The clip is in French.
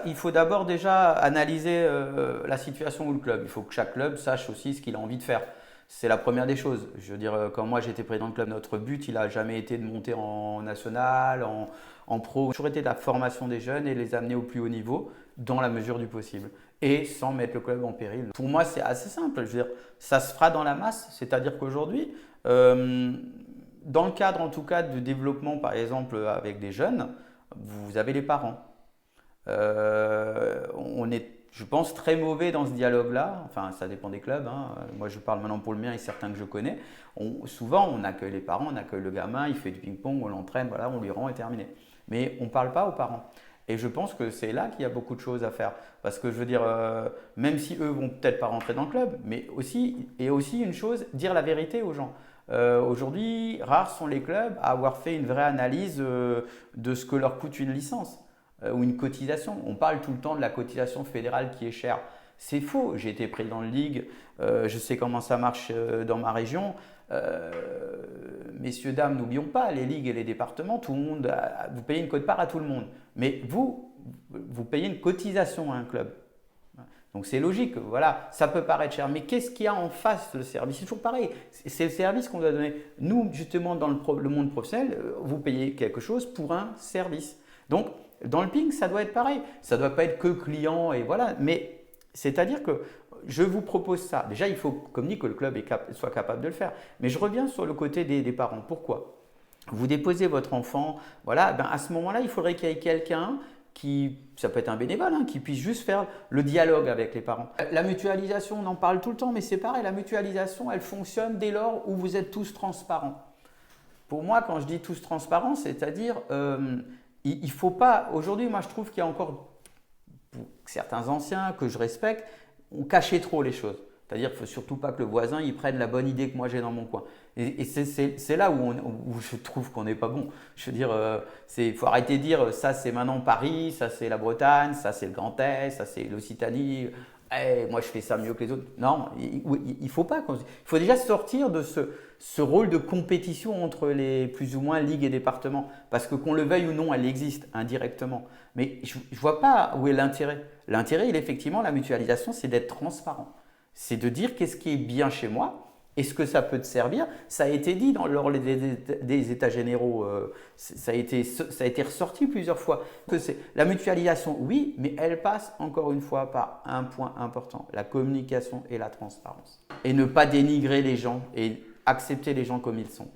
Il faut d'abord déjà analyser la situation ou le club. Il faut que chaque club sache aussi ce qu'il a envie de faire. C'est la première des choses. Je veux dire, quand moi j'étais président de club, notre but, il n'a jamais été de monter en national, en pro. Il a toujours été de la formation des jeunes et les amener au plus haut niveau dans la mesure du possible et sans mettre le club en péril. Pour moi, c'est assez simple. Je veux dire, ça se fera dans la masse. C'est-à-dire qu'aujourd'hui, dans le cadre en tout cas de développement, par exemple, avec des jeunes, vous avez les parents. On est, je pense, très mauvais dans ce dialogue-là. Enfin, ça dépend des clubs, hein. Moi, je parle maintenant pour le mien et certains que je connais. Souvent, on accueille les parents, on accueille le gamin, il fait du ping-pong, on l'entraîne, voilà, on lui rend et terminé. Mais on ne parle pas aux parents. Et je pense que c'est là qu'il y a beaucoup de choses à faire. Parce que je veux dire, même si eux vont peut-être pas rentrer dans le club, mais aussi, et aussi une chose, dire la vérité aux gens. Aujourd'hui, rares sont les clubs à avoir fait une vraie analyse de ce que leur coûte une licence ou une cotisation. On parle tout le temps de la cotisation fédérale qui est chère. C'est faux. J'ai été président de ligue, je sais comment ça marche dans ma région. Messieurs, dames, n'oublions pas, les ligues et les départements, tout le monde, vous payez une quote-part à tout le monde. Mais vous payez une cotisation à un club. Donc c'est logique, voilà, ça peut paraître cher, mais qu'est-ce qu'il y a en face le service? C'est toujours pareil, c'est le service qu'on doit donner. Nous, justement, dans le monde professionnel, vous payez quelque chose pour un service. Donc, dans le ping, ça doit être pareil. Ça ne doit pas être que client et voilà, mais c'est-à-dire que je vous propose ça. Déjà, il faut, comme dit, que le club soit capable de le faire. Mais je reviens sur le côté des parents. Pourquoi? Vous déposez votre enfant, voilà, ben à ce moment-là, il faudrait qu'il y ait quelqu'un qui, ça peut être un bénévole, hein, qui puisse juste faire le dialogue avec les parents. La mutualisation, on en parle tout le temps, mais c'est pareil, la mutualisation, elle fonctionne dès lors où vous êtes tous transparents. Pour moi, quand je dis tous transparents, c'est-à-dire, il ne faut pas, aujourd'hui, moi je trouve qu'il y a encore, pour certains anciens que je respecte, on cachait trop les choses. C'est-à-dire qu'il ne faut surtout pas que le voisin il prenne la bonne idée que moi j'ai dans mon coin. Et c'est là où je trouve qu'on n'est pas bon. Je veux dire, il faut arrêter de dire ça c'est maintenant Paris, ça c'est la Bretagne, ça c'est le Grand Est, ça c'est l'Occitanie. Moi je fais ça mieux que les autres. Non, il faut pas. Il faut déjà sortir de ce rôle de compétition entre les plus ou moins ligues et départements. Parce que qu'on le veuille ou non, elle existe indirectement. Mais je ne vois pas où est l'intérêt. L'intérêt, il est effectivement, la mutualisation, c'est d'être transparent. C'est de dire qu'est-ce qui est bien chez moi, est-ce que ça peut te servir. Ça a été dit lors des états généraux, ça a été ressorti plusieurs fois. La mutualisation, oui, mais elle passe encore une fois par un point important, la communication et la transparence. Et ne pas dénigrer les gens et accepter les gens comme ils sont.